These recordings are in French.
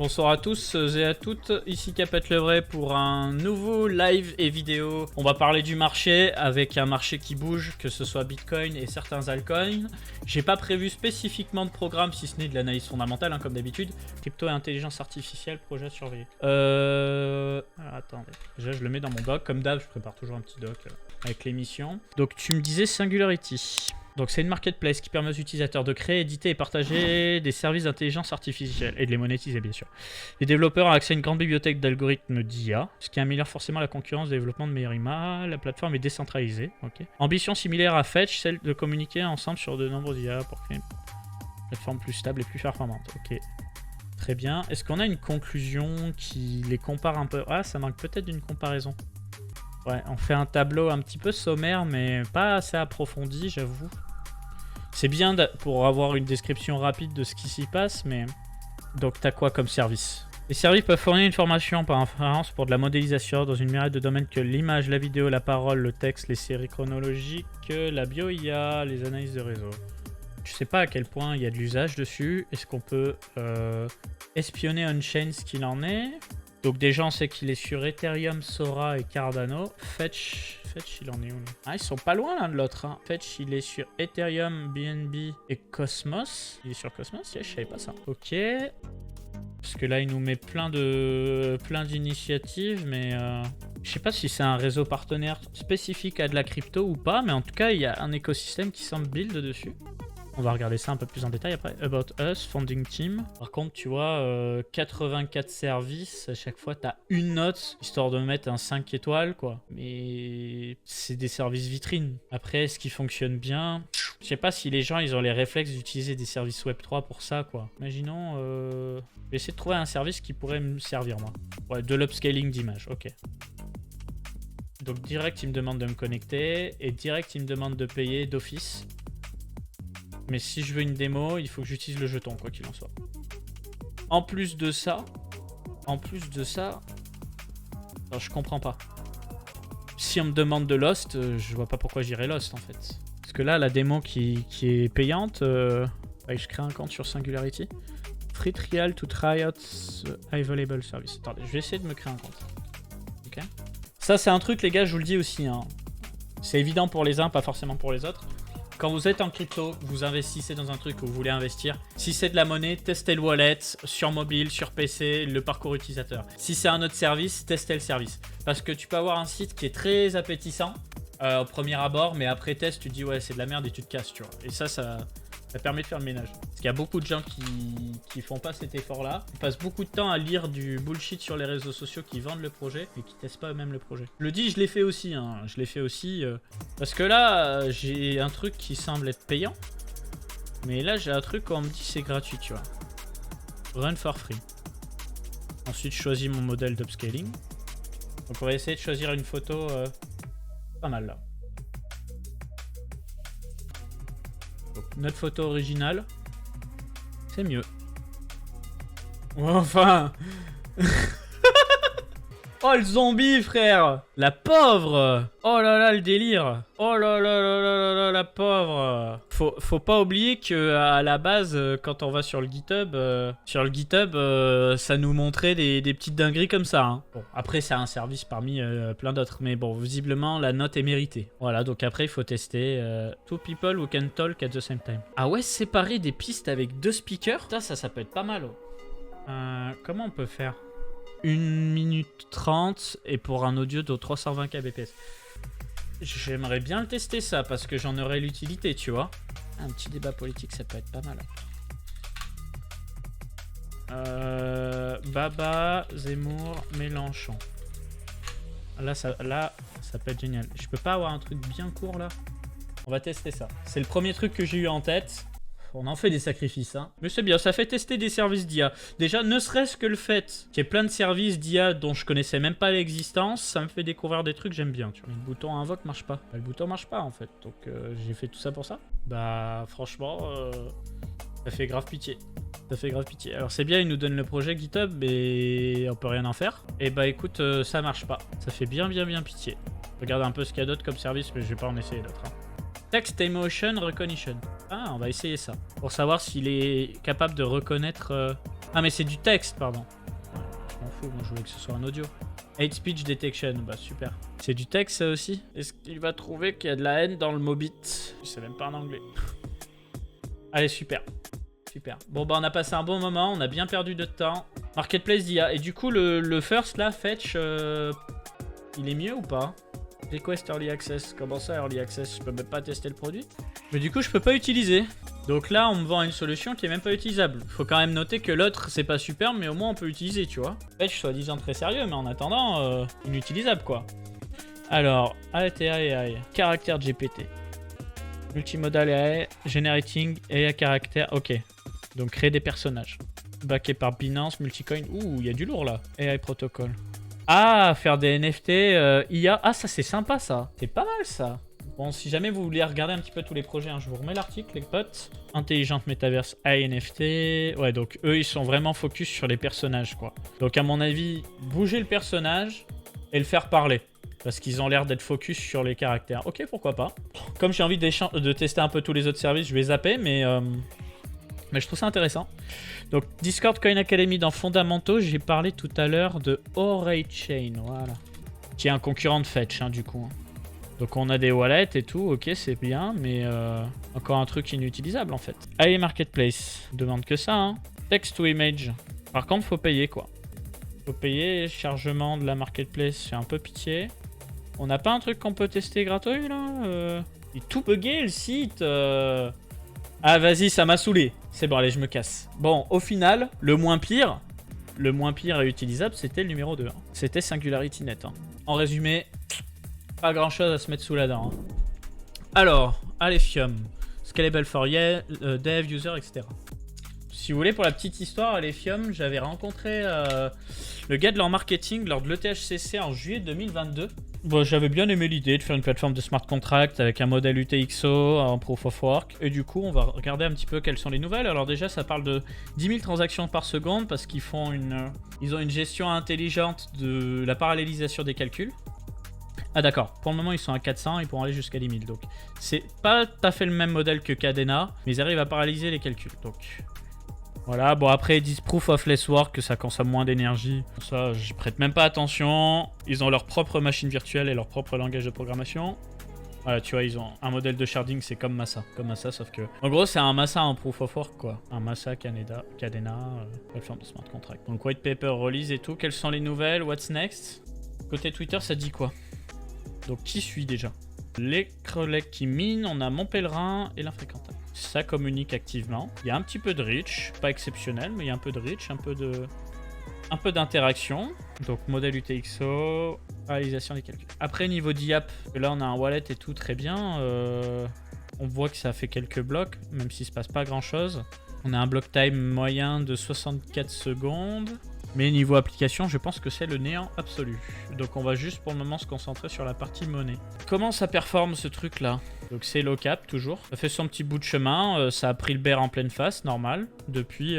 Bonsoir à tous et à toutes, ici Capet le Vrai pour un nouveau live et vidéo. On va parler du marché avec un marché qui bouge, que ce soit Bitcoin et certains altcoins. J'ai pas prévu spécifiquement de programme si ce n'est de l'analyse fondamentale, hein, comme d'habitude. Crypto et intelligence artificielle, projet à surveiller. Alors, attendez, déjà je le mets dans mon doc, comme d'hab je prépare toujours un petit doc avec l'émission. Donc tu me disais Singularity. Donc c'est une marketplace qui permet aux utilisateurs de créer, éditer et partager des services d'intelligence artificielle et de les monétiser bien sûr. Les développeurs ont accès à une grande bibliothèque d'algorithmes d'IA, ce qui améliore forcément la concurrence de développement de meilleure image. La plateforme est décentralisée. Okay. Ambition similaire à Fetch, celle de communiquer ensemble sur de nombreuses IA pour créer une plateforme plus stable et plus performante. Ok. Très bien. Est-ce qu'on a une conclusion qui les compare un peu? Ah, ça manque peut-être d'une comparaison. Ouais, on fait un tableau un petit peu sommaire, mais pas assez approfondi, j'avoue. C'est bien pour avoir une description rapide de ce qui s'y passe, mais... Donc, t'as quoi comme service? Les services peuvent fournir une formation par inférence pour de la modélisation dans une myriade de domaines que l'image, la vidéo, la parole, le texte, les séries chronologiques, la bio-IA, les analyses de réseau. Je sais pas à quel point il y a de l'usage dessus. Est-ce qu'on peut espionner on-chain ce qu'il en est? Donc déjà on sait qu'il est sur Ethereum, Sora et Cardano. Fetch, il en est où? Ah, ils sont pas loin l'un de l'autre. Hein. Fetch, il est sur Ethereum, BNB et Cosmos. Il est sur Cosmos? Yeah, je savais pas ça. Ok. Parce que là il nous met plein d'initiatives, mais je sais pas si c'est un réseau partenaire spécifique à de la crypto ou pas, mais en tout cas il y a un écosystème qui semble build dessus. On va regarder ça un peu plus en détail après. About Us, Founding Team. Par contre, tu vois, 84 services. À chaque fois, tu as une note, histoire de mettre un 5 étoiles, quoi. Mais c'est des services vitrines. Après, est-ce qu'ils fonctionnent bien? Je sais pas si les gens, ils ont les réflexes d'utiliser des services Web3 pour ça, quoi. Imaginons... Je vais essayer de trouver un service qui pourrait me servir, moi. Ouais, de l'upscaling d'image, ok. Donc, direct, il me demande de me connecter. Et direct, il me demande de payer d'office. Mais si je veux une démo, il faut que j'utilise le jeton, quoi qu'il en soit. En plus de ça, alors je comprends pas. Si on me demande de Lost, je vois pas pourquoi j'irais Lost en fait. Parce que là, la démo qui est payante, je crée un compte sur Singularity. Free trial to try out available service. Attendez, je vais essayer de me créer un compte. Ok. Ça, c'est un truc, les gars, je vous le dis aussi. Hein. C'est évident pour les uns, pas forcément pour les autres. Quand vous êtes en crypto, vous investissez dans un truc que vous voulez investir. Si c'est de la monnaie, testez le wallet sur mobile, sur PC, le parcours utilisateur. Si c'est un autre service, testez le service. Parce que tu peux avoir un site qui est très appétissant au premier abord, mais après test, tu te dis ouais c'est de la merde et tu te casses, tu vois. Et ça permet de faire le ménage. Parce qu'il y a beaucoup de gens qui font pas cet effort-là. Ils passent beaucoup de temps à lire du bullshit sur les réseaux sociaux qui vendent le projet et qui testent pas eux-mêmes le projet. Je le dis, je l'ai fait aussi. Hein. Je l'ai fait aussi. Parce que là, j'ai un truc qui semble être payant. Mais là, j'ai un truc où on me dit c'est gratuit, tu vois. Run for free. Ensuite, je choisis mon modèle d'upscaling. Donc, on va essayer de choisir une photo pas mal là. Notre photo originale, c'est mieux. Enfin. Oh le zombie frère. La pauvre. Oh là là le délire. Oh là là là là là la pauvre. Faut pas oublier que à la base quand on va sur le GitHub, ça nous montrait des petites dingueries comme ça. Hein. Bon, après c'est un service parmi plein d'autres, mais bon visiblement la note est méritée. Voilà donc après il faut tester two people who can talk at the same time. Ah ouais séparer des pistes avec deux speakers, ça peut être pas mal. Oh. Comment on peut faire? 1 minute 30 et pour un audio de 320 kbps. J'aimerais bien le tester ça parce que j'en aurais l'utilité, tu vois. Un petit débat politique, ça peut être pas mal. Baba, Zemmour, Mélenchon. Là, ça peut être génial. Je peux pas avoir un truc bien court là? On va tester ça. C'est le premier truc que j'ai eu en tête. On en fait des sacrifices, hein. Mais c'est bien, ça fait tester des services d'IA. Déjà, ne serait-ce que le fait qu'il y ait plein de services d'IA dont je connaissais même pas l'existence, ça me fait découvrir des trucs que j'aime bien, tu vois. Le bouton invoque marche pas. Bah, le bouton marche pas, en fait. Donc, j'ai fait tout ça pour ça. Bah, franchement, ça fait grave pitié. Ça fait grave pitié. Alors, c'est bien, il nous donne le projet GitHub, mais on peut rien en faire. Et bah, écoute, ça marche pas. Ça fait bien pitié. Regarde un peu ce qu'il y a d'autre comme service, mais je vais pas en essayer d'autres. Hein. Text Emotion Recognition. Ah, on va essayer ça. Pour savoir s'il est capable de reconnaître... Ah, mais c'est du texte, pardon. Je m'en fous, moi je voulais que ce soit un audio. Hate speech detection, bah super. C'est du texte ça aussi? Est-ce qu'il va trouver qu'il y a de la haine dans le Mobit? Je sais même pas en anglais. Allez, super. Super. Bon, bah on a passé un bon moment, on a bien perdu de temps. Marketplace d'IA. Et du coup, le first là, Fetch, il est mieux ou pas? Request Early Access. Comment ça, Early Access? Je peux même pas tester le produit. Mais du coup, je peux pas utiliser. Donc là, on me vend une solution qui est même pas utilisable. Faut quand même noter que l'autre, c'est pas super, mais au moins on peut l'utiliser, tu vois. Fetch, soi-disant très sérieux, mais en attendant, inutilisable, quoi. Alors, ATA AI. Caractère GPT. Multimodal AI. Generating AI caractère. Ok. Donc créer des personnages. Backé par Binance, Multicoin. Ouh, il y a du lourd là. AI protocol. Ah, faire des NFT, IA. Ah, ça c'est sympa ça. C'est pas mal ça. Bon, si jamais vous voulez regarder un petit peu tous les projets, hein, je vous remets l'article, les potes. Intelligente Metaverse AI NFT. Ouais, donc eux, ils sont vraiment focus sur les personnages, quoi. Donc à mon avis, bouger le personnage et le faire parler. Parce qu'ils ont l'air d'être focus sur les caractères. Ok, pourquoi pas. Comme j'ai envie de tester un peu tous les autres services, je vais zapper, mais je trouve ça intéressant. Donc, Discord Coin Academy dans Fondamentaux, j'ai parlé tout à l'heure de OrayChain, voilà. Qui est un concurrent de Fetch, hein, du coup. Donc, on a des wallets et tout, ok, c'est bien, mais encore un truc inutilisable, en fait. Allez, Marketplace, demande que ça, hein. Text to image. Par contre, faut payer, quoi. Faut payer, chargement de la Marketplace, c'est un peu pitié. On n'a pas un truc qu'on peut tester gratuit, là Il est tout bugué, le site Ah, vas-y, ça m'a saoulé. C'est bon, allez, je me casse. Bon, au final, le moins pire et utilisable, c'était le numéro 2. Hein. C'était SingularityNet. Hein. En résumé, pas grand-chose à se mettre sous la dent. Hein. Alors, Alephium, Scalable for Dev, User, etc. Si vous voulez, pour la petite histoire, Alephium, j'avais rencontré le gars de leur marketing lors de l'ETHCC en juillet 2022. Bon, j'avais bien aimé l'idée de faire une plateforme de smart contract avec un modèle UTXO en Proof of Work. Et du coup, on va regarder un petit peu quelles sont les nouvelles. Alors déjà, ça parle de 10 000 transactions par seconde parce qu'ils font ils ont une gestion intelligente de la parallélisation des calculs. Ah d'accord, pour le moment ils sont à 400, ils pourront aller jusqu'à 10 000. Donc c'est pas tout à fait le même modèle que Cadena, mais ils arrivent à paralyser les calculs. Donc voilà, bon après ils disent proof of less work, que ça consomme moins d'énergie. Ça, j'y prête même pas attention. Ils ont leur propre machine virtuelle et leur propre langage de programmation. Voilà, tu vois, ils ont un modèle de sharding, c'est comme Massa. Comme Massa, sauf que... En gros, c'est un Massa en proof of work, quoi. Un Massa, Cadena, plateforme de smart contract. Donc white paper, release et tout. Quelles sont les nouvelles? What's next? Côté Twitter, ça dit quoi? Donc qui suit déjà? Les Krelek qui minent, on a Mon Pèlerin et l'Infréquentable. Ça communique activement. Il y a un petit peu de reach, pas exceptionnel, mais il y a un peu de reach, un peu d'interaction. Donc modèle UTXO, réalisation des calculs. Après niveau d'IAP, là on a un wallet et tout très bien. On voit que ça fait quelques blocs, même s'il se passe pas grand chose. On a un block time moyen de 64 secondes. Mais niveau application, je pense que c'est le néant absolu. Donc on va juste pour le moment se concentrer sur la partie monnaie. Comment ça performe ce truc là? Donc c'est low cap toujours. Ça fait son petit bout de chemin. Ça a pris le bear en pleine face, normal. Depuis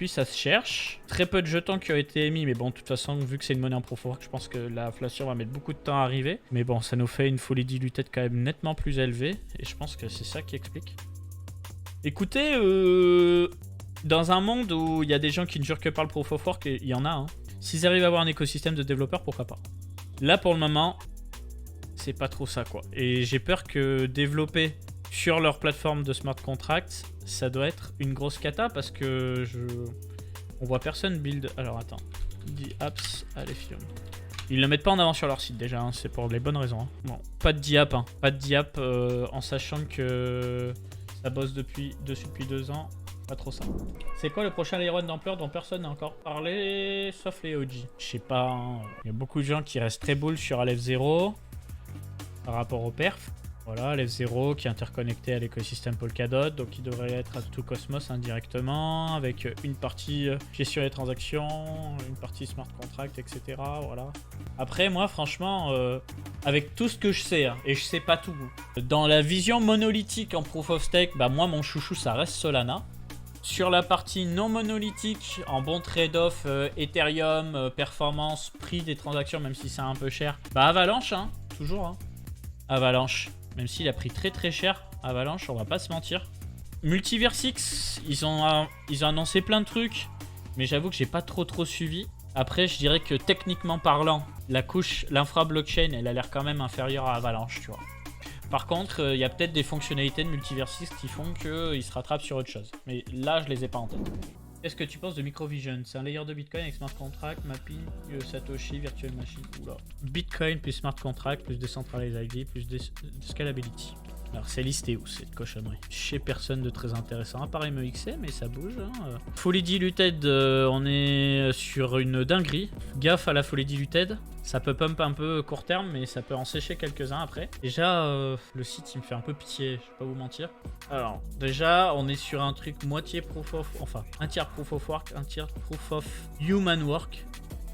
ça se cherche. Très peu de jetons qui ont été émis. Mais bon, de toute façon, vu que c'est une monnaie en proof of work, je pense que l'inflation va mettre beaucoup de temps à arriver. Mais bon, ça nous fait une folie diluted quand même nettement plus élevée. Et je pense que c'est ça qui explique. Écoutez, dans un monde où il y a des gens qui ne jurent que par le proof of work, il y en a, hein. S'ils arrivent à avoir un écosystème de développeurs, pourquoi pas. Là, pour le moment, c'est pas trop ça, quoi. Et j'ai peur que développer sur leur plateforme de smart contracts, ça doit être une grosse cata parce que on voit personne build. Alors attends, The Apps Alephium. Ils le mettent pas en avant sur leur site déjà, hein. C'est pour les bonnes raisons. Hein. Bon, pas de diap, hein. Pas de diap en sachant que ça bosse dessus depuis 2 ans. Pas trop ça. C'est quoi le prochain layer 1 d'ampleur dont personne n'a encore parlé, sauf les OG? Je sais pas, hein. Il y a beaucoup de gens qui restent très bull sur Aleph 0 par rapport au perf. Voilà, Aleph 0 qui est interconnecté à l'écosystème Polkadot, donc il devrait être à tout Cosmos indirectement, avec une partie gestion des transactions, une partie smart contract, etc. Voilà. Après, moi, franchement, avec tout ce que je sais, hein, et je sais pas tout, dans la vision monolithique en proof of stake, bah moi, mon chouchou, ça reste Solana. Sur la partie non monolithique, en bon trade-off, Ethereum, performance, prix des transactions, même si c'est un peu cher, bah Avalanche, hein, toujours. Hein. Avalanche, même s'il a pris très très cher, Avalanche, on va pas se mentir. Multiversix, ils ont annoncé plein de trucs, mais j'avoue que j'ai pas trop suivi. Après, je dirais que techniquement parlant, la couche, l'infra-blockchain, elle a l'air quand même inférieure à Avalanche, tu vois. Par contre, il y a peut-être des fonctionnalités de Multiversix qui font qu'ils se rattrapent sur autre chose. Mais là, je les ai pas en tête. Qu'est-ce que tu penses de Microvision? C'est un layer de Bitcoin avec smart contract, mapping, Satoshi, virtual machine. Oula. Bitcoin plus smart contract, plus decentralized ID, plus de scalability. Alors c'est listé où cette cochonnerie? Chez personne de très intéressant, à part MEXC, mais ça bouge. Hein. Fully diluted, on est sur une dinguerie. Gaffe à la fully diluted. Ça peut pump un peu court terme, mais ça peut en sécher quelques-uns après. Déjà, le site, il me fait un peu pitié, je vais pas vous mentir. Alors, déjà, on est sur un truc moitié proof of... Enfin, un tiers proof of work, un tiers proof of human work.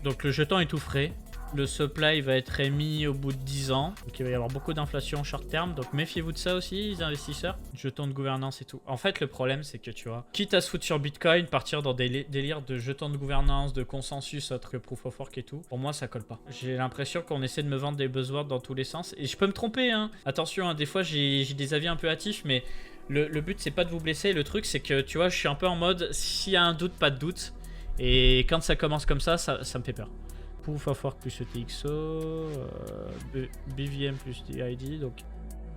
Donc le jeton est tout frais. Le supply va être émis au bout de 10 ans. Donc il va y avoir beaucoup d'inflation short terme. Donc méfiez-vous de ça aussi, les investisseurs. Jetons de gouvernance et tout. En fait, le problème, c'est que tu vois, quitte à se foutre sur Bitcoin, partir dans des délires de jetons de gouvernance, de consensus, autre que proof of work et tout, pour moi, ça colle pas. J'ai l'impression qu'on essaie de me vendre des buzzwords dans tous les sens. Et je peux me tromper, hein. Attention, hein, des fois, j'ai des avis un peu hâtifs, mais le but, c'est pas de vous blesser. Le truc, c'est que, tu vois, je suis un peu en mode, s'il y a un doute, pas de doute. Et quand ça commence comme ça me fait peur. Proof of work plus ETXO, BVM plus DID, donc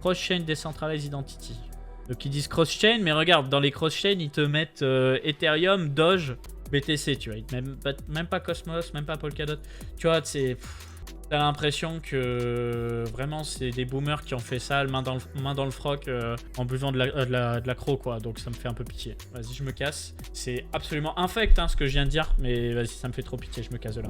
cross-chain decentralized identity. Donc ils disent cross-chain, mais regarde, dans les cross-chain, ils te mettent Ethereum, Doge, BTC, tu vois. Ils te mettent même pas Cosmos, même pas Polkadot. Tu vois, c'est... T'as l'impression que vraiment c'est des boomers qui ont fait ça, main dans le froc, en buvant de la cro, quoi. Donc ça me fait un peu pitié. Vas-y, je me casse. C'est absolument infect, hein, ce que je viens de dire, mais vas-y, ça me fait trop pitié, je me casse de là.